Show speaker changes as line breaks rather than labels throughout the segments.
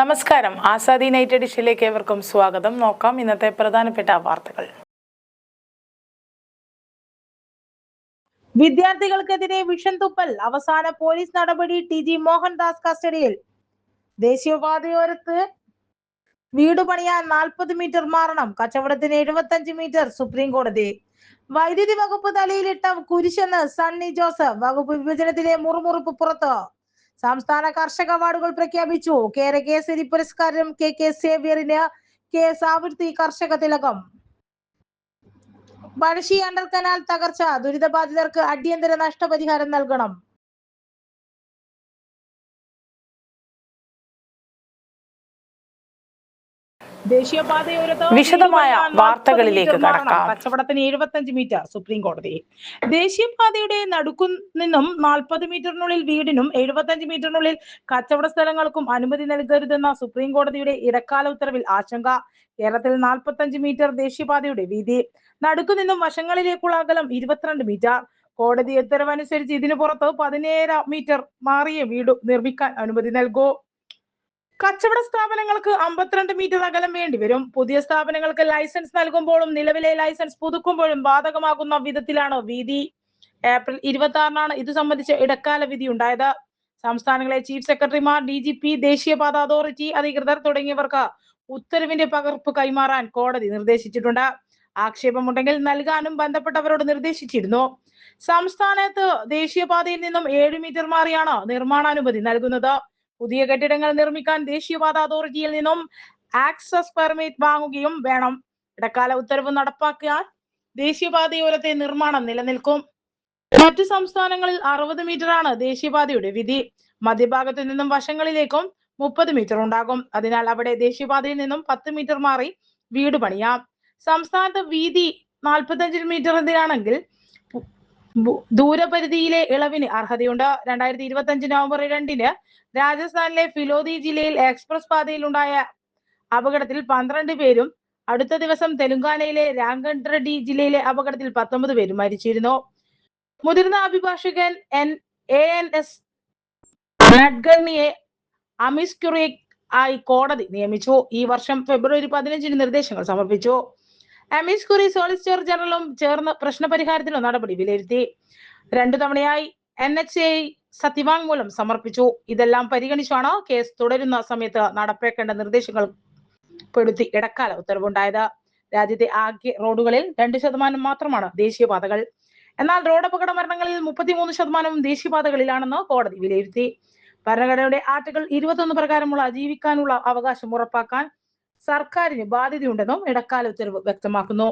നമസ്കാരം. ആസാദി നൈറ്റ് എഡിഷനിലേക്ക് ഏവർക്കും സ്വാഗതം. നോക്കാം ഇന്നത്തെ പ്രധാനപ്പെട്ട വാർത്തകൾ.
വിദ്യാർത്ഥികൾക്കെതിരെ വിഷം തുപ്പൽ, അവസാന പോലീസ് നടപടി. ടി.ജി. മോഹൻദാസ് കസ്റ്റഡിയിൽ. ദേശീയപാതയോരത്ത് വീട് പണിയാൻ 40 മീറ്റർ മാറണം, കച്ചവടത്തിന് 75 മീറ്റർ. സുപ്രീം കോടതി. വൈദ്യുതി വകുപ്പ് തലയിലിട്ട കുരിശെന്ന് സണ്ണി ജോസഫ്. വകുപ്പ് വിഭജനത്തിലെ മുറുമുറുപ്പ് പുറത്ത്. സംസ്ഥാന കർഷക അവാർഡുകൾ പ്രഖ്യാപിച്ചു. കേരകേസരി പുരസ്കാരം കെ സേവ്യറിന്, കെ സാവിത്രി കർഷക തിലകം. പഴശ്ശി അണ്ടർ കനാൽ തകർച്ച, ദുരിതബാധിതർക്ക് അടിയന്തര നഷ്ടപരിഹാരം നൽകണം.
വിശദമായ വാർത്തകളിലേക്ക് കടക്കാം.
കച്ചവടത്തിന് 75 മീറ്റർ. സുപ്രീം കോടതി. ദേശീയപാതയുടെ നടുക്കു നിന്നും 40 മീറ്ററിനുള്ളിൽ വീടിനും 75 മീറ്ററിനുള്ളിൽ കച്ചവട സ്ഥലങ്ങൾക്കും അനുമതി നൽകരുതെന്ന സുപ്രീം കോടതിയുടെ ഇടക്കാല ഉത്തരവിൽ ആശങ്ക. കേരളത്തിൽ 45 മീറ്റർ ദേശീയപാതയുടെ വീതി, നടുക്കു നിന്നും വശങ്ങളിലേക്കുള്ള അകലം 22 മീറ്റർ. കോടതി ഉത്തരവനുസരിച്ച് ഇതിനു പുറത്ത് 17 മീറ്റർ മാറിയ വീട് നിർമ്മിക്കാൻ അനുമതി നൽകൂ. കച്ചവട സ്ഥാപനങ്ങൾക്ക് 52 മീറ്റർ അകലം വേണ്ടിവരും. പുതിയ സ്ഥാപനങ്ങൾക്ക് ലൈസൻസ് നൽകുമ്പോഴും നിലവിലെ ലൈസൻസ് പുതുക്കുമ്പോഴും ബാധകമാകുന്ന വിധത്തിലാണ് വീതി. ഏപ്രിൽ 26-നാണ് ഇത് സംബന്ധിച്ച ഇടക്കാല വിധി ഉണ്ടായത്. സംസ്ഥാനങ്ങളെ ചീഫ് സെക്രട്ടറിമാർ, DGP, ദേശീയപാത അതോറിറ്റി അധികൃതർ തുടങ്ങിയവർക്ക് ഉത്തരവിന്റെ പകർപ്പ് കൈമാറാൻ കോടതി നിർദ്ദേശിച്ചിട്ടുണ്ട്. ആക്ഷേപമുണ്ടെങ്കിൽ നൽകാനും ബന്ധപ്പെട്ടവരോട് നിർദ്ദേശിച്ചിരുന്നു. സംസ്ഥാനത്ത് ദേശീയപാതയിൽ നിന്നും 7 മീറ്റർ മാറിയാണ് നിർമ്മാണാനുമതി നൽകുന്നത്. പുതിയ കെട്ടിടങ്ങൾ നിർമ്മിക്കാൻ ദേശീയപാത അതോറിറ്റിയിൽ നിന്നും ആക്സസ് പെർമിറ്റ് വാങ്ങുകയും വേണം. ഇടക്കാല ഉത്തരവ് നടപ്പാക്കാൻ ദേശീയപാതയോരത്തെ നിർമ്മാണം നിലനിൽക്കും. മറ്റു സംസ്ഥാനങ്ങളിൽ 60 മീറ്ററാണ് ദേശീയപാതയുടെ വീതി. മധ്യഭാഗത്തു നിന്നും വശങ്ങളിലേക്കും 30 മീറ്റർ ഉണ്ടാകും. അതിനാൽ അവിടെ ദേശീയപാതയിൽ നിന്നും 10 മീറ്റർ മാറി വീട് പണിയാം. സംസ്ഥാനത്ത് വീതി 45 മീറ്ററിലാണെങ്കിൽ ദൂരപരിധിയിലെ ഇളവിന് അർഹതയുണ്ട്. 2025 നവംബർ 2-ന് രാജസ്ഥാനിലെ ഫിലോദി ജില്ലയിൽ എക്സ്പ്രസ് പാതയിൽ ഉണ്ടായ അപകടത്തിൽ 12 പേരും, അടുത്ത ദിവസം തെലങ്കാനയിലെ രാംഗഡ് ജില്ലയിലെ അപകടത്തിൽ 19 പേരും മരിച്ചിരുന്നു. മുതിർന്ന അഭിഭാഷകൻ ANS നഡ്ഗർണിയെ അമിസ് ക്യൂറി ആയി കോടതി നിയമിച്ചു. ഈ വർഷം ഫെബ്രുവരി 15-ന് നിർദ്ദേശങ്ങൾ സമർപ്പിച്ചു. അമിസ് ക്യൂറി സോളിസിറ്റർ ജനറലും ചേർന്ന് പ്രശ്നപരിഹാരത്തിനുള്ള നടപടി വിലയിരുത്തി. 2 തവണയായി NHA സത്യവാങ്മൂലം സമർപ്പിച്ചു. ഇതെല്ലാം പരിഗണിച്ചാണ് കേസ് തുടരുന്ന സമയത്ത് നടപ്പാക്കേണ്ട നിർദ്ദേശങ്ങൾ പെടുത്തി ഇടക്കാല ഉത്തരവുണ്ടായത്. രാജ്യത്തെ ആകെ റോഡുകളിൽ 2% മാത്രമാണ് ദേശീയപാതകൾ. എന്നാൽ റോഡ് അപകട മരണങ്ങളിൽ 33% ദേശീയപാതകളിലാണെന്ന് കോടതി വിലയിരുത്തി. ഭരണഘടനയുടെ ആർട്ടിക്കിൾ 21 പ്രകാരമുള്ള ജീവിക്കാനുള്ള അവകാശം ഉറപ്പാക്കാൻ സർക്കാരിന് ബാധ്യതയുണ്ടെന്നും ഇടക്കാല ഉത്തരവ് വ്യക്തമാക്കുന്നു.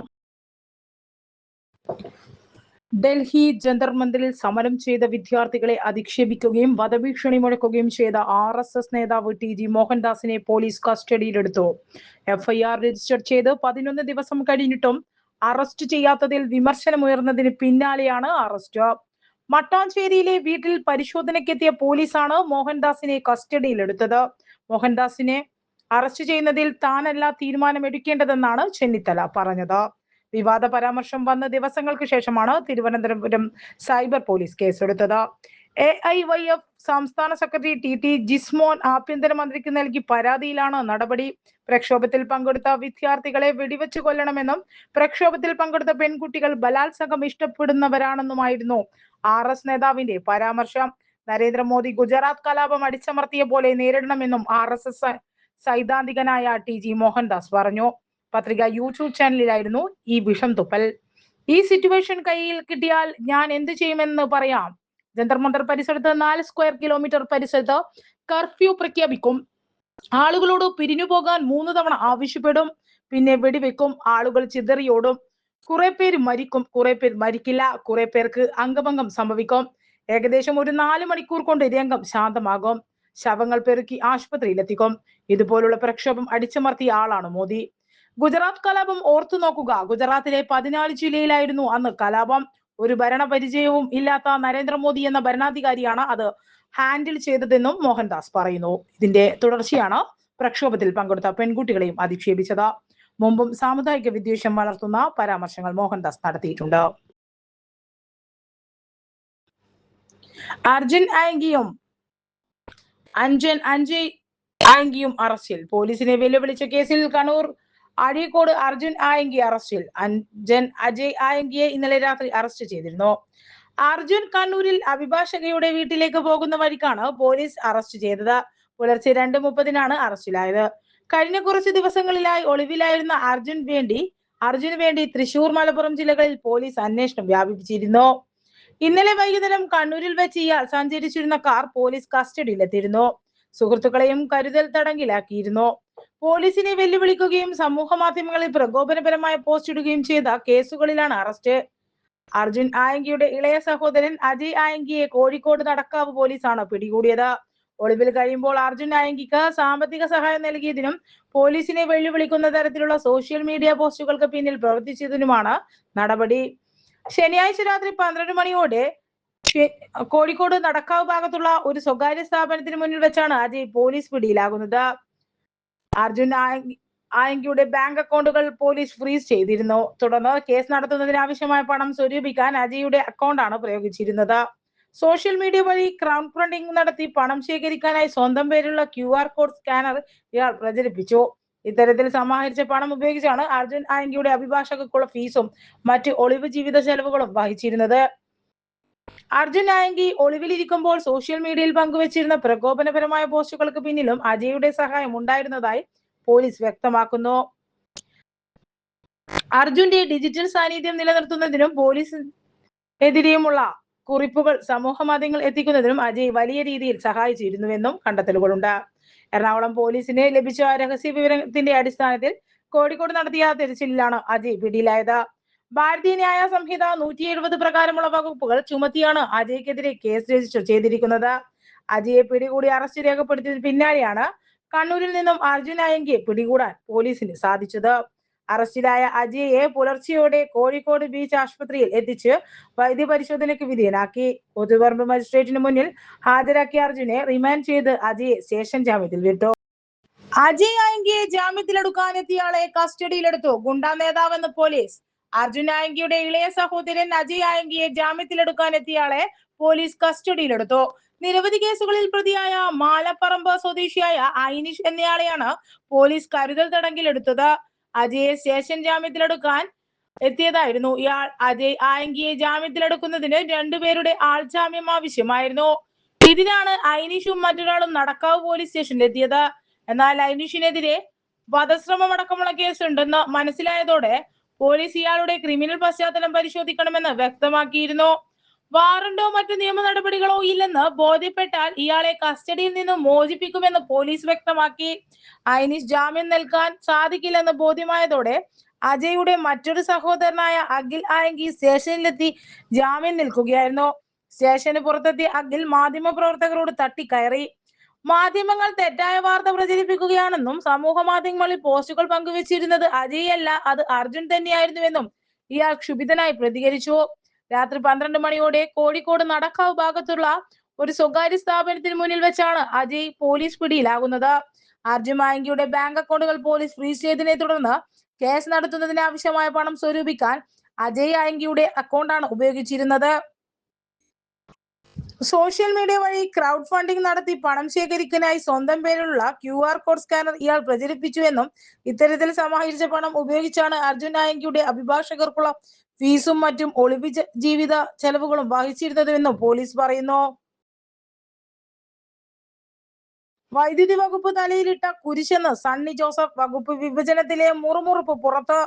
ഡൽഹി ജന്തർ മന്ദിറിൽ സമരം ചെയ്ത വിദ്യാർത്ഥികളെ അധിക്ഷേപിക്കുകയും വധഭീഷണി മുഴക്കുകയും ചെയ്ത RSS നേതാവ് ടി.ജി. മോഹൻദാസിനെ പോലീസ് കസ്റ്റഡിയിലെടുത്തു. FIR രജിസ്റ്റർ ചെയ്ത് 11 ദിവസം കഴിഞ്ഞിട്ടും അറസ്റ്റ് ചെയ്യാത്തതിൽ വിമർശനമുയർന്നതിന് പിന്നാലെയാണ് അറസ്റ്റ്. മട്ടാഞ്ചേരിയിലെ വീട്ടിൽ പരിശോധനയ്ക്കെത്തിയ പോലീസാണ് മോഹൻദാസിനെ കസ്റ്റഡിയിലെടുത്തത്. മോഹൻദാസിനെ അറസ്റ്റ് ചെയ്യുന്നതിൽ താനല്ല തീരുമാനമെടുക്കേണ്ടതെന്നാണ് ചെന്നിത്തല പറഞ്ഞത്. വിവാദ പരാമർശം വന്ന ദിവസങ്ങൾക്ക് ശേഷമാണ് തിരുവനന്തപുരം സൈബർ പോലീസ് കേസെടുത്തത്. AIYF സംസ്ഥാന സെക്രട്ടറി TT ജിസ്മോൻ ആഭ്യന്തരമന്ത്രിക്ക് നൽകിയ പരാതിയിലാണ് നടപടി. പ്രക്ഷോഭത്തിൽ പങ്കെടുത്ത വിദ്യാർത്ഥികളെ വെടിവെച്ച് കൊല്ലണമെന്നും പ്രക്ഷോഭത്തിൽ പങ്കെടുത്ത പെൺകുട്ടികൾ ബലാത്സംഗം ഇഷ്ടപ്പെടുന്നവരാണെന്നുമായിരുന്നു RS നേതാവിന്റെ പരാമർശം. നരേന്ദ്രമോദി ഗുജറാത്ത് കലാപം അടിച്ചമർത്തിയ പോലെ നേരിടണമെന്നും RSS സൈദ്ധാന്തികനായ TG മോഹൻദാസ് പറഞ്ഞു. പത്രിക YouTube ചാനലിലായിരുന്നു ഈ വിഷം തുപ്പൽ. ഈ സിറ്റുവേഷൻ കയ്യിൽ കിട്ടിയാൽ ഞാൻ എന്ത് ചെയ്യുമെന്ന് പറയാം. ജന്തർ മന്ദർ പരിസരത്ത് 4 സ്ക്വയർ കിലോമീറ്റർ പരിസരത്ത് കർഫ്യൂ പ്രഖ്യാപിക്കും. ആളുകളോട് പിരിഞ്ഞു പോകാൻ 3 തവണ ആവശ്യപ്പെടും. പിന്നെ വെടിവെക്കും. ആളുകൾ ചിതറിയോടും. കുറെ പേര് മരിക്കും, കുറെ പേർ മരിക്കില്ല, കുറെ പേർക്ക് അംഗഭംഗം സംഭവിക്കും. ഏകദേശം ഒരു 4 മണിക്കൂർ കൊണ്ട് രംഗം ശാന്തമാകും. ശവങ്ങൾ പെറുക്കി ആശുപത്രിയിലെത്തിക്കും. ഇതുപോലുള്ള പ്രക്ഷോഭം അടിച്ചമർത്തിയ ആളാണ് മോദി. ഗുജറാത്ത് കലാപം ഓർത്തു നോക്കുക. ഗുജറാത്തിലെ 14 ജില്ലയിലായിരുന്നു അന്ന് കലാപം. ഒരു ഭരണപരിചയവും ഇല്ലാത്ത നരേന്ദ്രമോദി എന്ന ഭരണാധികാരിയാണ് അത് ഹാൻഡിൽ ചെയ്തതെന്നും മോഹൻദാസ് പറയുന്നു. ഇതിന്റെ തുടർച്ചയാണ് പ്രക്ഷോഭത്തിൽ പങ്കെടുത്ത പെൺകുട്ടികളെയും അധിക്ഷേപിച്ചത്. മുമ്പും സാമുദായിക വിദ്വേഷം വളർത്തുന്ന പരാമർശങ്ങൾ മോഹൻദാസ് നടത്തിയിട്ടുണ്ട്. അർജുൻ ആംഗിയും അഞ്ജയ് ആയങ്കിയും അറസ്റ്റിൽ. പോലീസിനെ വെല്ലുവിളിച്ച കേസിൽ കണ്ണൂർ അഴീക്കോട് അർജുൻ ആയങ്കി അറസ്റ്റിൽ. അഞ്ജൻ അജയ് ആയങ്കിയെ ഇന്നലെ രാത്രി അറസ്റ്റ് ചെയ്തിരുന്നു. അർജുൻ കണ്ണൂരിൽ അഭിഭാഷകയുടെ വീട്ടിലേക്ക് പോകുന്ന വഴിക്കാണ് പോലീസ് അറസ്റ്റ് ചെയ്തത്. പുലർച്ചെ 2:30-നാണ് അറസ്റ്റിലായത്. കഴിഞ്ഞ കുറച്ച് ദിവസങ്ങളിലായി ഒളിവിലായിരുന്ന അർജുന് വേണ്ടി തൃശൂർ, മലപ്പുറം ജില്ലകളിൽ പോലീസ് അന്വേഷണം വ്യാപിപ്പിച്ചിരുന്നു. ഇന്നലെ വൈകുന്നേരം കണ്ണൂരിൽ വെച്ച് ഇയാൾ സഞ്ചരിച്ചിരുന്ന കാർ പോലീസ് കസ്റ്റഡിയിലെത്തിയിരുന്നു. സുഹൃത്തുക്കളെയും കരുതൽ തടങ്കിലാക്കിയിരുന്നു. പോലീസിനെ വെല്ലുവിളിക്കുകയും സമൂഹ മാധ്യമങ്ങളിൽ പ്രകോപനപരമായ പോസ്റ്റ് ഇടുകയും ചെയ്ത കേസുകളിലാണ് അറസ്റ്റ്. അർജുൻ ആയങ്കിയുടെ ഇളയ സഹോദരൻ അജയ് ആയങ്കിയെ കോഴിക്കോട് നടക്കാവ് പോലീസാണ് പിടികൂടിയത്. ഒളിവിൽ കഴിയുമ്പോൾ അർജുൻ ആയങ്കിക്ക് സാമ്പത്തിക സഹായം നൽകിയതിനും പോലീസിനെ വെല്ലുവിളിക്കുന്ന തരത്തിലുള്ള സോഷ്യൽ മീഡിയ പോസ്റ്റുകൾക്ക് പിന്നിൽ പ്രവർത്തിച്ചതിനുമാണ് നടപടി. ശനിയാഴ്ച രാത്രി 12 മണിയോടെ കോഴിക്കോട് നടക്കാവ് ഭാഗത്തുള്ള ഒരു സ്വകാര്യ സ്ഥാപനത്തിന് മുന്നിൽ വെച്ചാണ് അജയ് പോലീസ് പിടിയിലാകുന്നത്. അർജുൻ ആയങ്കിയുടെ ബാങ്ക് അക്കൗണ്ടുകൾ പോലീസ് ഫ്രീസ് ചെയ്തിരുന്നു. തുടർന്ന് കേസ് നടത്തുന്നതിന് ആവശ്യമായ പണം സ്വരൂപിക്കാൻ അജയുടെ അക്കൗണ്ടാണ് പ്രയോഗിച്ചിരുന്നത്. സോഷ്യൽ മീഡിയ വഴി ക്രൗഡ് ഫണ്ടിംഗ് നടത്തി പണം ശേഖരിക്കാനായി സ്വന്തം പേരിലുള്ള QR കോഡ് സ്കാനർ ഇയാൾ പ്രചരിപ്പിച്ചു. ഇത്തരത്തിൽ സമാഹരിച്ച പണം ഉപയോഗിച്ചാണ് അർജുൻ ആയങ്കിയുടെ അഭിഭാഷകർക്കുള്ള ഫീസും മറ്റ് ഒളിവ് ജീവിത ചെലവുകളും വഹിച്ചിരുന്നത്. അർജുൻ ആയങ്കി ഒളിവിലിരിക്കുമ്പോൾ സോഷ്യൽ മീഡിയയിൽ പങ്കുവച്ചിരുന്ന പ്രകോപനപരമായ പോസ്റ്റുകൾക്ക് പിന്നിലും അജയുടെ സഹായം ഉണ്ടായിരുന്നതായി പോലീസ് വ്യക്തമാക്കുന്നു. അർജുന്റെ ഡിജിറ്റൽ സാന്നിധ്യം നിലനിർത്തുന്നതിനും പോലീസിനെതിരെയുമുള്ള കുറിപ്പുകൾ സമൂഹ മാധ്യമങ്ങൾ എത്തിക്കുന്നതിനും അജയ് വലിയ രീതിയിൽ സഹായിച്ചിരുന്നുവെന്നും കണ്ടെത്തലുകളുണ്ട്. എറണാകുളം പോലീസിന് ലഭിച്ച രഹസ്യ വിവരത്തിന്റെ അടിസ്ഥാനത്തിൽ കോഴിക്കോട് നടത്തിയ തെരച്ചിലിലാണ് അജയ് പിടിയിലായത്. ഭാരതീയ ന്യായ സംഹിത 170 പ്രകാരമുള്ള വകുപ്പുകൾ ചുമത്തിയാണ് അജയ്ക്കെതിരെ കേസ് രജിസ്റ്റർ ചെയ്തിരിക്കുന്നത്. അജയെ പിടികൂടി അറസ്റ്റ് രേഖപ്പെടുത്തിയതിന് പിന്നാലെയാണ് കണ്ണൂരിൽ നിന്നും അർജുൻ ആയങ്കിയെ പിടികൂടാൻ പോലീസിന് സാധിച്ചത്. അറസ്റ്റിലായ അജയെ പുലർച്ചെയോടെ കോഴിക്കോട് ബീച്ച് ആശുപത്രിയിൽ എത്തിച്ച് വൈദ്യപരിശോധനയ്ക്ക് വിധേയനാക്കി. കൂത്തുപറമ്പ് മജിസ്ട്രേറ്റിന് മുന്നിൽ ഹാജരാക്കിയ അർജുനെ റിമാൻഡ് ചെയ്ത് അജയെ സ്റ്റേഷൻ ജാമ്യത്തിൽ വിട്ടു. അജയ് ആയങ്കിയെ ജാമ്യത്തിലെടുക്കാനെത്തിയയാളെ കസ്റ്റഡിയിലെടുത്തു. ഗുണ്ടാ നേതാവെന്ന് പോലീസ്. അർജുൻ ആയങ്കിയുടെ ഇളയ സഹോദരൻ അജയ് ആയങ്കിയെ ജാമ്യത്തിലെടുക്കാനെത്തിയയാളെ പോലീസ് കസ്റ്റഡിയിലെടുത്തു. നിരവധി കേസുകളിൽ പ്രതിയായ മാലപ്പറമ്പ് സ്വദേശിയായ ഐനിഷ് എന്നയാളെയാണ് പോലീസ് കരുതൽ തടങ്കിലെടുത്തത്. അജയെ സ്റ്റേഷൻ ജാമ്യത്തിലെടുക്കാൻ എത്തിയതായിരുന്നു ഇയാൾ. അജയ് ആയങ്കിയെ ജാമ്യത്തിലെടുക്കുന്നതിന് രണ്ടുപേരുടെ ആൾജാമ്യം ആവശ്യമായിരുന്നു. ഇതിനാണ് ഐനിഷും മറ്റൊരാളും നടക്കാവ് പോലീസ് സ്റ്റേഷനിലെത്തിയത്. എന്നാൽ ഐനിഷിനെതിരെ വധശ്രമമടക്കമുള്ള കേസുണ്ടെന്ന് മനസ്സിലായതോടെ പോലീസ് ഇയാളുടെ ക്രിമിനൽ പശ്ചാത്തലം പരിശോധിക്കണമെന്ന് വ്യക്തമാക്കിയിരുന്നു. വാറണ്ടോ മറ്റു നിയമ നടപടികളോ ഇല്ലെന്ന് ബോധ്യപ്പെട്ടാൽ ഇയാളെ കസ്റ്റഡിയിൽ നിന്ന് മോചിപ്പിക്കുമെന്ന് പോലീസ് വ്യക്തമാക്കി. ഐനിഷ് ജാമ്യം നൽകാൻ സാധിക്കില്ലെന്ന് ബോധ്യമായതോടെ അജയുടെ മറ്റൊരു സഹോദരനായ അഖിൽ ആയങ്കി സ്റ്റേഷനിലെത്തി ജാമ്യം നിൽക്കുകയായിരുന്നു. സ്റ്റേഷന് പുറത്തെത്തിയ അഖിൽ മാധ്യമപ്രവർത്തകരോട് തട്ടിക്കയറി. മാധ്യമങ്ങൾ തെറ്റായ വാർത്ത പ്രചരിപ്പിക്കുകയാണെന്നും സമൂഹ മാധ്യമങ്ങളിൽ പോസ്റ്റുകൾ പങ്കുവച്ചിരുന്നത് അജയ് അല്ല, അത് അർജുൻ തന്നെയായിരുന്നുവെന്നും ഇയാൾ ക്ഷുഭിതനായി പ്രതികരിച്ചു. രാത്രി 12 മണിയോടെ കോഴിക്കോട് നടക്കാവ് ഭാഗത്തുള്ള ഒരു സ്വകാര്യ സ്ഥാപനത്തിന് മുന്നിൽ വെച്ചാണ് അജയ് പോലീസ് പിടിയിലാകുന്നത്. അർജുൻ ആയങ്കിയുടെ ബാങ്ക് അക്കൗണ്ടുകൾ പോലീസ് ഫ്രീസ് ചെയ്തതിനെ തുടർന്ന് കേസ് നടത്തുന്നതിന് ആവശ്യമായ പണം സ്വരൂപിക്കാൻ അജയ് ആയങ്കിയുടെ അക്കൗണ്ടാണ് ഉപയോഗിച്ചിരുന്നത്. സോഷ്യൽ മീഡിയ വഴി ക്രൗഡ് ഫണ്ടിംഗ് നടത്തി പണം ശേഖരിക്കാനായി സ്വന്തം പേരിലുള്ള QR കോഡ് സ്കാനർ ഇയാൾ പ്രചരിപ്പിച്ചുവെന്നും ഇത്തരത്തിൽ സമാഹരിച്ച പണം ഉപയോഗിച്ചാണ് അർജുൻ ആയങ്കിയുടെ അഭിഭാഷകർക്കുള്ള ഫീസും മറ്റും ഒളിവ് ജീവിത ചെലവുകളും വഹിച്ചിരുന്നതെന്നും പോലീസ് പറയുന്നു. വൈദ്യുതി വകുപ്പ് തലയിലിട്ട കുരിശെന്ന് സണ്ണി ജോസഫ്. വകുപ്പ് വിഭജനത്തിലെ മുറുമുറുപ്പ് പുറത്ത്.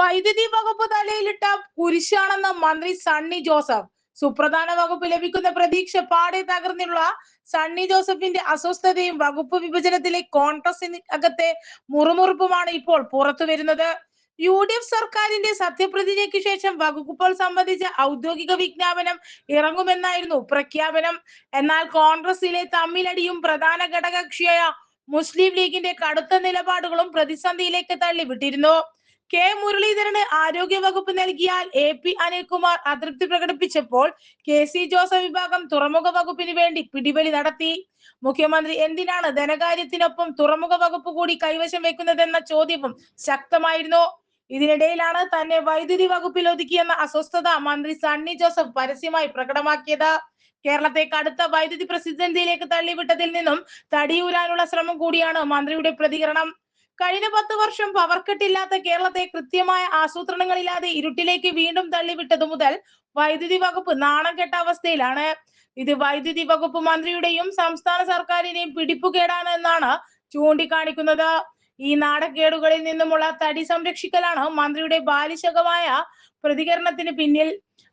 വൈദ്യുതി വകുപ്പ് തലയിലിട്ട കുരിശാണെന്ന് മന്ത്രി സണ്ണി ജോസഫ്. സുപ്രധാന വകുപ്പ് ലഭിക്കുന്ന പ്രതീക്ഷ പാടെ തകർന്നുള്ള സണ്ണി ജോസഫിന്റെ അസ്വസ്ഥതയും വകുപ്പ് വിഭജനത്തിലെ കോൺഗ്രസിനകത്തെ മുറുമുറുപ്പുമാണ് ഇപ്പോൾ പുറത്തു വരുന്നത്. UDF സർക്കാരിന്റെ സത്യപ്രതിജ്ഞയ്ക്ക് ശേഷം വകുപ്പുകൾ സംബന്ധിച്ച ഔദ്യോഗിക വിജ്ഞാപനം ഇറങ്ങുമെന്നായിരുന്നു പ്രഖ്യാപനം. എന്നാൽ കോൺഗ്രസിലെ തമ്മിലടിയും പ്രധാന ഘടകകക്ഷിയായ മുസ്ലിം ലീഗിന്റെ കടുത്ത നിലപാടുകളും പ്രതിസന്ധിയിലേക്ക് തള്ളിവിട്ടിരുന്നു. കെ മുരളീധരന് ആരോഗ്യ വകുപ്പ് നൽകിയാൽ AP അനിൽകുമാർ അതൃപ്തി പ്രകടിപ്പിച്ചപ്പോൾ KC ജോസഫ് വിഭാഗം തുറമുഖ വകുപ്പിന് വേണ്ടി പിടിവലി നടത്തി. മുഖ്യമന്ത്രി എന്തിനാണ് ധനകാര്യത്തിനൊപ്പം തുറമുഖ വകുപ്പ് കൂടി കൈവശം വെക്കുന്നതെന്ന ചോദ്യവും ശക്തമായിരുന്നു. ഇതിനിടയിലാണ് തന്നെ വൈദ്യുതി വകുപ്പിൽ ഒതുക്കിയെന്ന അസ്വസ്ഥത മന്ത്രി സണ്ണി ജോസഫ് പരസ്യമായി പ്രകടമാക്കിയത്. കേരളത്തെ കടുത്ത വൈദ്യുതി പ്രതിസന്ധിയിലേക്ക് തള്ളിവിട്ടതിൽ നിന്നും തടിയൂരാനുള്ള ശ്രമം കൂടിയാണ് മന്ത്രിയുടെ പ്രതികരണം. കഴിഞ്ഞ 10 വർഷം പവർ കട്ടില്ലാത്ത കേരളത്തെ കൃത്യമായ ആസൂത്രണങ്ങളില്ലാതെ ഇരുട്ടിലേക്ക് വീണ്ടും തള്ളിവിട്ടതു മുതൽ വൈദ്യുതി വകുപ്പ് നാണം കെട്ട അവസ്ഥയിലാണ്. ഇത് വൈദ്യുതി വകുപ്പ് മന്ത്രിയുടെയും സംസ്ഥാന സർക്കാരിന്റെയും പിടിപ്പുകേടാണ് എന്നാണ് ചൂണ്ടിക്കാണിക്കുന്നത്. ഈ നാടകേടുകളിൽ നിന്നുമുള്ള തടി സംരക്ഷിക്കലാണ് മന്ത്രിയുടെ ബാലിശകമായ പ്രതികരണത്തിന് പിന്നിൽ.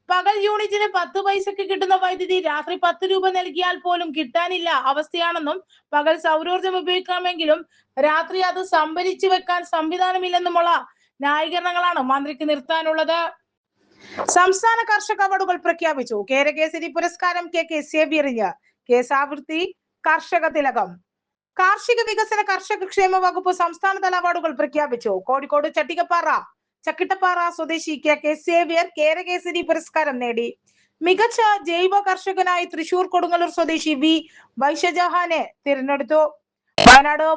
പകൽ യൂണിറ്റിന് 10 പൈസക്ക് കിട്ടുന്ന വൈദ്യുതി രാത്രി 10 രൂപ നൽകിയാൽ പോലും കിട്ടാനില്ല അവസ്ഥയാണെന്നും പകൽ സൗരോർജ്ജം ഉപയോഗിക്കാമെങ്കിലും രാത്രി അത് സംഭരിച്ചു വെക്കാൻ സംവിധാനമില്ലെന്നുമുള്ള ന്യായീകരണങ്ങളാണ് മന്ത്രിക്ക് നിർത്താനുള്ളത്. സംസ്ഥാന കർഷക അവാർഡുകൾ പ്രഖ്യാപിച്ചു. കേരകേസരി പുരസ്കാരം കെ സേവ്യറിന്, കെ സാവിത്രി കർഷക തിലകം. കാർഷിക വികസന കർഷക ക്ഷേമ വകുപ്പ് സംസ്ഥാനതല അവാർഡുകൾ പ്രഖ്യാപിച്ചു. കോഴിക്കോട് ചക്കിട്ടപ്പാറ സ്വദേശി കെ സേവ്യർ കേരകേസരി പുരസ്കാരം നേടി. മികച്ച ജൈവ കർഷകനായി തൃശൂർ കൊടുങ്ങല്ലൂർ സ്വദേശി വി വൈശജഹാനെ തിരഞ്ഞെടുത്തു. വയനാട്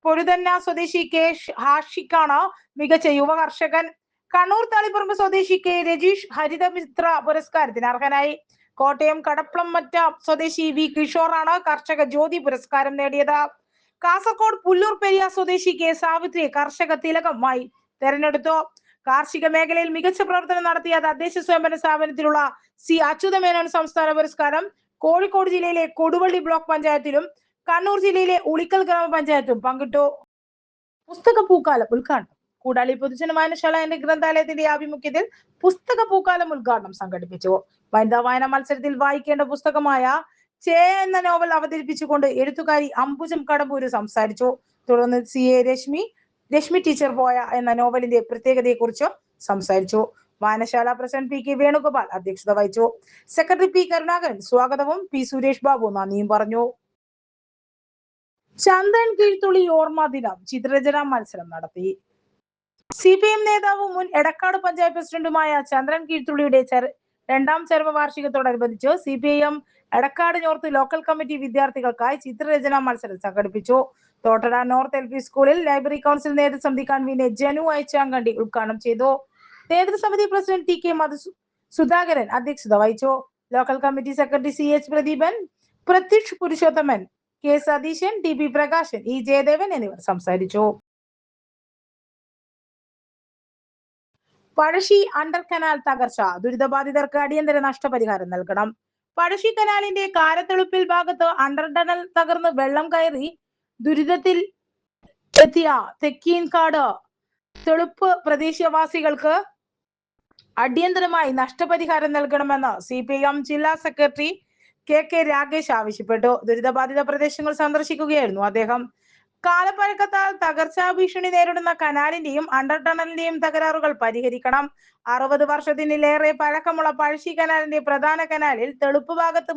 പൊഴുതന്ന സ്വദേശി കെ ഹാഷിക്കാണ് മികച്ച യുവ കർഷകൻ. കണ്ണൂർ തളിപ്പറമ്പ് സ്വദേശി കെ രജീഷ് ഹരിതമിത്ര പുരസ്കാരത്തിന് അർഹനായി. കോട്ടയം കടപ്പളംമറ്റ സ്വദേശി വി കിഷോറാണ് കർഷക ജ്യോതി പുരസ്കാരം നേടിയത്. കാസർഗോഡ് പുല്ലൂർ പെരിയ സ്വദേശി കെ സാവിത്രി കർഷക തിലകമായി തെരഞ്ഞെടുത്തു. കാർഷിക മേഖലയിൽ മികച്ച പ്രവർത്തനം നടത്തിയ തദ്ദേശ സ്വയംഭരണ സ്ഥാപനത്തിലുള്ള സി അച്യുതമേനോൻ സംസ്ഥാന പുരസ്കാരം കോഴിക്കോട് ജില്ലയിലെ കൊടുവള്ളി ബ്ലോക്ക് പഞ്ചായത്തിലും കണ്ണൂർ ജില്ലയിലെ ഉളിക്കൽ ഗ്രാമപഞ്ചായത്തും പങ്കിട്ടു. പുസ്തക പൂക്കാലം ഉദ്ഘാടനം. കൂടാളി പൊതുജന വായനശാല എന്ന ഗ്രന്ഥാലയത്തിന്റെ ആഭിമുഖ്യത്തിൽ പുസ്തക പൂക്കാലം ഉദ്ഘാടനം സംഘടിപ്പിച്ചു. വനിതാ വായന മത്സരത്തിൽ വായിക്കേണ്ട പുസ്തകമായ ചേ എന്ന നോവൽ അവതരിപ്പിച്ചുകൊണ്ട് എഴുത്തുകാരി അംബുജം കടമ്പൂര് സംസാരിച്ചു. തുടർന്ന് CA രശ്മി ടീച്ചർ പോയ എന്ന നോവലിന്റെ പ്രത്യേകതയെക്കുറിച്ച് സംസാരിച്ചു. വായനശാല പ്രസിഡന്റ് PK വേണുഗോപാൽ അധ്യക്ഷത വഹിച്ചു. സെക്രട്ടറി P കരുണാകരൻ സ്വാഗതവും P സുരേഷ് ബാബു നന്ദിയും പറഞ്ഞു. ചന്ദ്രൻ കീഴ്ത്തുള്ളി ഓർമ്മ ദിനം ചിത്രരചനാ മത്സരം നടത്തി. CPM നേതാവും മുൻ എടക്കാട് പഞ്ചായത്ത് പ്രസിഡന്റുമായ ചന്ദ്രൻ കീഴ്ത്തുള്ളിയുടെ 2ാം ചരമവാർഷികത്തോടനുബന്ധിച്ച് CPIM Edakkad north local committee വിദ്യാർത്ഥികൾക്കായി ചിത്രരചനാ മത്സരം സംഘടിപ്പിച്ചു. തോട്ടട നോർത്ത് LP സ്കൂളിൽ ലൈബ്രറി കൗൺസിൽ നേതൃസമിതി കൺവീനർ ജനു ഐച്ചാങ്കണ്ടി ഉദ്ഘാടനം ചെയ്തു. നേതൃസമിതി പ്രസിഡന്റ് TK സുധാകരൻ അധ്യക്ഷത വഹിച്ചു. Local committee secretary CH Pradeepan, Prathyaksh Purushothaman, K Satheesan, TP Prakashan, E Jayadevan എന്നിവർ സംസാരിച്ചു. പഴശ്ശി അണ്ടർ കനാൽ തകർച്ച, ദുരിതബാധിതർക്ക് അടിയന്തര നഷ്ടപരിഹാരം നൽകണം. പഴശ്ശി കനാലിന്റെ കാരത്തെളുപ്പിൽ ഭാഗത്ത് അണ്ടർ ടണൽ തകർന്ന് വെള്ളം കയറി ദുരിതത്തിൽ എത്തിയ തെക്കീൻകാട് തെളുപ്പ് പ്രദേശവാസികൾക്ക് അടിയന്തരമായി നഷ്ടപരിഹാരം നൽകണമെന്ന് CPIM ജില്ലാ സെക്രട്ടറി KK രാഗേഷ് ആവശ്യപ്പെട്ടു. ദുരിതബാധിത പ്രദേശങ്ങൾ സന്ദർശിക്കുകയായിരുന്നു അദ്ദേഹം. കാലപ്പഴക്കത്താൽ തകർച്ചാ ഭീഷണി നേരിടുന്ന കനാലിന്റെയും അണ്ടർ ടണലിന്റെയും തകരാറുകൾ പരിഹരിക്കണം. 60 വർഷത്തിലേറെ പഴക്കമുള്ള പഴശ്ശി കനാലിന്റെ പ്രധാന കനാലിൽ തെളുപ്പ് ഭാഗത്ത്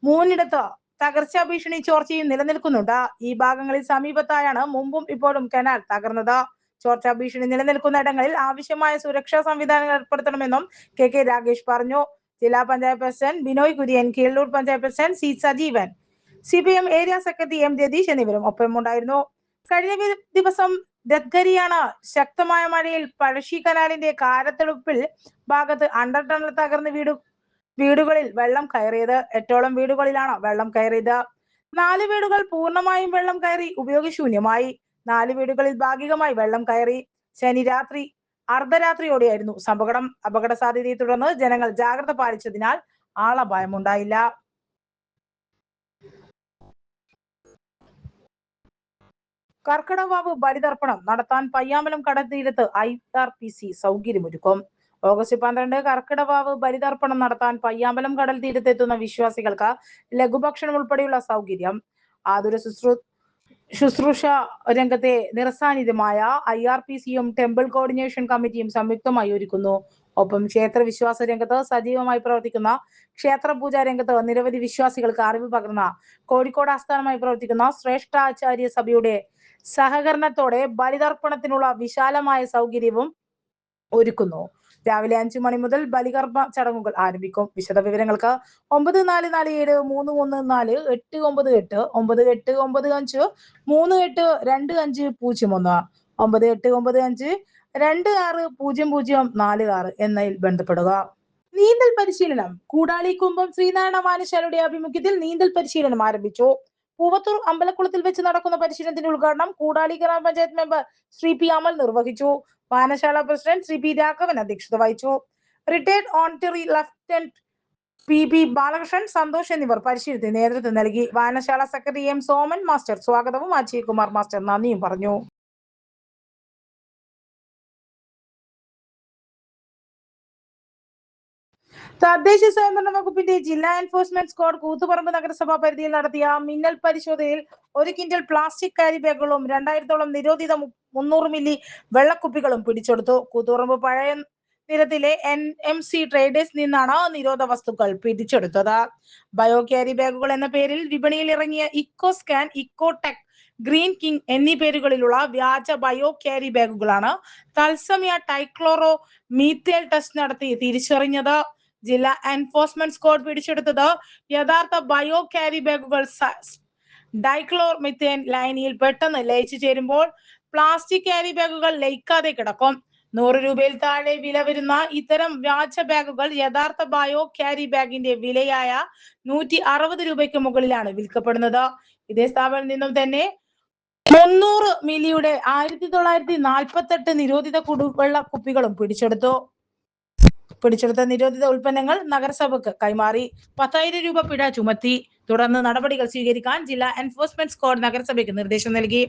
മൂന്നിടത്ത് തകർച്ചാ ഭീഷണി ചോർച്ചയും നിലനിൽക്കുന്നുണ്ട്. ഈ ഭാഗങ്ങളിൽ സമീപത്തായാണ് മുമ്പും ഇപ്പോഴും കനാൽ തകർന്നത്. ചോർച്ചാ ഭീഷണി നിലനിൽക്കുന്ന ഇടങ്ങളിൽ ആവശ്യമായ സുരക്ഷാ സംവിധാനങ്ങൾ ഏർപ്പെടുത്തണമെന്നും KK രാഗേഷ് പറഞ്ഞു. ജില്ലാ panchayat president Binoy Kurian, Keezhallur panchayat president C Sajeevan, CPM area secretary M Ratheesh എന്നിവരും ഒപ്പമുണ്ടായിരുന്നു. കഴിഞ്ഞ ദിവസം രത്കരിയാണ് ശക്തമായ മഴയിൽ പഴശ്ശി കനാലിന്റെ കാരത്തെളുപ്പിൽ ഭാഗത്ത് അണ്ടർ ടണൽ തകർന്ന് വീടുകളിൽ വെള്ളം കയറിയത്. 8ഓളം വീടുകളിലാണ് വെള്ളം കയറിയത്. 4 വീടുകൾ പൂർണ്ണമായും വെള്ളം കയറി ഉപയോഗശൂന്യമായി. 4 വീടുകളിൽ ഭാഗികമായി വെള്ളം കയറി. ശനി രാത്രി അർദ്ധരാത്രിയോടെയായിരുന്നു അപകട സാധ്യതയെ തുടർന്ന് ജനങ്ങൾ ജാഗ്രത പാലിച്ചതിനാൽ ആളപായമുണ്ടായില്ല. കർക്കിടവാവ് ബലിതർപ്പണം നടത്താൻ പയ്യാമ്പലം കടൽത്തീരത്ത് IRPC സൗകര്യമൊരുക്കും. ഓഗസ്റ്റ് 12 കർക്കിടവാവ് ബലിതർപ്പണം നടത്താൻ പയ്യാമ്പലം കടൽ തീരത്തെത്തുന്ന വിശ്വാസികൾക്ക് ലഘുഭക്ഷണം ഉൾപ്പെടെയുള്ള സൗകര്യം ആതുര ശുശ്രൂഷ രംഗത്തെ നിറസാന്നിധ്യമായ IRPCയും ടെമ്പിൾ കോർഡിനേഷൻ കമ്മിറ്റിയും സംയുക്തമായി ഒരുക്കുന്നു. ഒപ്പം ക്ഷേത്ര വിശ്വാസ രംഗത്ത് സജീവമായി പ്രവർത്തിക്കുന്ന ക്ഷേത്ര പൂജാ രംഗത്ത് നിരവധി വിശ്വാസികൾക്ക് അറിവ് പകർന്ന കോഴിക്കോട് ആസ്ഥാനമായി പ്രവർത്തിക്കുന്ന ശ്രേഷ്ഠാചാര്യ സഭയുടെ സഹകരണത്തോടെ ബലിതർപ്പണത്തിനുള്ള വിശാലമായ സൗകര്യവും ഒരുക്കുന്നു. രാവിലെ 5 മണി മുതൽ ബലികർമ്മ ചടങ്ങുകൾ ആരംഭിക്കും. വിശദ വിവരങ്ങൾക്ക് 9447314898 9895382501 9895260046 എന്നതിൽ ബന്ധപ്പെടുക. നീന്തൽ പരിശീലനം കൂടാളി കുമ്പം ശ്രീനാരായണ വായനശാലയുടെ ആഭിമുഖ്യത്തിൽ നീന്തൽ പരിശീലനം ആരംഭിച്ചു. പൂവത്തൂർ അമ്പലക്കുളത്തിൽ വെച്ച് നടക്കുന്ന പരിശീലനത്തിന്റെ ഉദ്ഘാടനം കൂടാളി ഗ്രാമപഞ്ചായത്ത് മെമ്പർ ശ്രീ പി അമൽ നിർവഹിച്ചു. വായനശാല പ്രസിഡന്റ് ശ്രീ പി രാഘവൻ അധ്യക്ഷത വഹിച്ചു. Retired honorary lieutenant P Balakrishnan, Santhosh എന്നിവർ പരിശീലനത്തിന് നേതൃത്വം നൽകി. വായനശാല സെക്രട്ടറി എം സോമൻ മാസ്റ്റർ സ്വാഗതവും അജയ്കുമാർ മാസ്റ്റർ നന്ദിയും പറഞ്ഞു. തദ്ദേശ സ്വയംഭരണ വകുപ്പിന്റെ ജില്ലാ എൻഫോഴ്സ്മെന്റ് സ്ക്വാഡ് കൂത്തുപറമ്പ് നഗരസഭാ പരിധിയിൽ നടത്തിയ മിന്നൽ പരിശോധനയിൽ 1 ക്വിന്റൽ പ്ലാസ്റ്റിക് കാരി ബാഗുകളും 2000-ഓളം നിരോധിത 300 മില്ലി വെള്ളക്കുപ്പികളും പിടിച്ചെടുത്തു. കൂത്തുപറമ്പ് പഴയ നിരത്തിലെ NMC ട്രേഡേഴ്സ് നിന്നാണ് നിരോധ വസ്തുക്കൾ പിടിച്ചെടുത്തത്. ബയോ ക്യാരി ബാഗുകൾ എന്ന പേരിൽ വിപണിയിൽ ഇറങ്ങിയ ഇക്കോ സ്കാൻ, ഇക്കോടെക്, ഗ്രീൻ കിങ് എന്നീ പേരുകളിലുള്ള വ്യാജ ബയോ ക്യാരി ബാഗുകളാണ് തത്സമയ ടൈക്ലോറോ മീഥേൽ ടെസ്റ്റ് നടത്തി തിരിച്ചറിഞ്ഞത്. ജില്ലാ എൻഫോഴ്സ്മെന്റ് സ്ക്വാഡ് പിടിച്ചെടുത്തത് യഥാർത്ഥ ബയോ ക്യാരി ബാഗുകൾ ഡൈക്ലോർമിഥേൻ ലൈനിയിൽ പെട്ടെന്ന് ലയിച്ചു ചേരുമ്പോൾ പ്ലാസ്റ്റിക് ക്യാരി ബാഗുകൾ ലയിക്കാതെ കിടക്കും. 100 രൂപയിൽ താഴെ വില വരുന്ന ഇത്തരം വ്യാജ ബാഗുകൾ യഥാർത്ഥ ബയോ ക്യാരി ബാഗിന്റെ വിലയായ 160 രൂപയ്ക്ക് മുകളിലാണ് വിൽക്കപ്പെടുന്നത്. ഇതേ സ്ഥാപനത്തിൽ നിന്നും തന്നെ 300 മില്ലിയുടെ 1948 നിരോധിത കുടിവെള്ള കുപ്പികളും പിടിച്ചെടുത്ത നിരോധിത ഉൽപ്പന്നങ്ങൾ നഗരസഭയ്ക്ക് കൈമാറി. 10,000 രൂപ പിഴ ചുമത്തി. തുടർന്ന് നടപടികൾ സ്വീകരിക്കാൻ ജില്ലാ എൻഫോഴ്സ്മെന്റ് സ്ക്വാഡ് നഗരസഭയ്ക്ക് നിർദ്ദേശം നൽകി.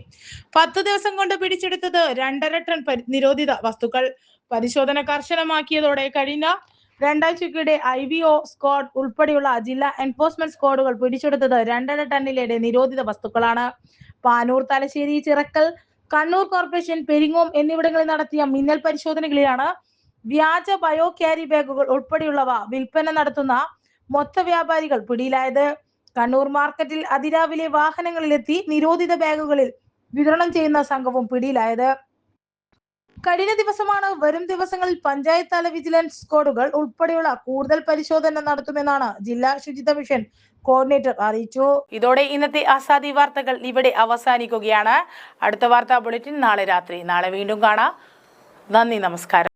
10 ദിവസം കൊണ്ട് പിടിച്ചെടുത്തത് 2.5 ടൺ നിരോധിത വസ്തുക്കൾ. പരിശോധന കർശനമാക്കിയതോടെ കഴിഞ്ഞ 2 ആഴ്ചയ്ക്കിടെ IVO സ്ക്വാഡ് ഉൾപ്പെടെയുള്ള ജില്ലാ എൻഫോഴ്സ്മെന്റ് സ്ക്വാഡുകൾ പിടിച്ചെടുത്തത് 2.5 ടണ്ണിലേറെ നിരോധിത വസ്തുക്കളാണ്. പാനൂർ, തലശ്ശേരി, ചിറക്കൽ, കണ്ണൂർ കോർപ്പറേഷൻ, പെരിങ്ങോം എന്നിവിടങ്ങളിൽ നടത്തിയ മിന്നൽ പരിശോധനകളിലാണ് വ്യാജ ബയോ ക്യാരി ബാഗുകൾ ഉൾപ്പെടെയുള്ളവ വിൽപ്പന നടത്തുന്ന മൊത്ത വ്യാപാരികൾ പിടിയിലായത്. കണ്ണൂർ മാർക്കറ്റിൽ അതിരാവിലെ വാഹനങ്ങളിലെത്തി നിരോധിത ബാഗുകളിൽ വിതരണം ചെയ്യുന്ന സംഘവും പിടിയിലായത്. കഴിഞ്ഞ ദിവസമാണ്. വരും ദിവസങ്ങളിൽ പഞ്ചായത്ത് തല വിജിലൻസ് സ്ക്വാഡുകൾ ഉൾപ്പെടെയുള്ള കൂടുതൽ പരിശോധന നടത്തുമെന്നാണ് ജില്ലാ ശുചിത്വ മിഷൻ കോർഡിനേറ്റർ അറിയിച്ചു.
ഇതോടെ ഇന്നത്തെ ആസാദി വാർത്തകൾ ഇവിടെ അവസാനിക്കുകയാണ്. അടുത്ത വാർത്താ ബുള്ളറ്റിൻ നാളെ രാത്രി. നാളെ വീണ്ടും കാണാം. നന്ദി, നമസ്കാരം.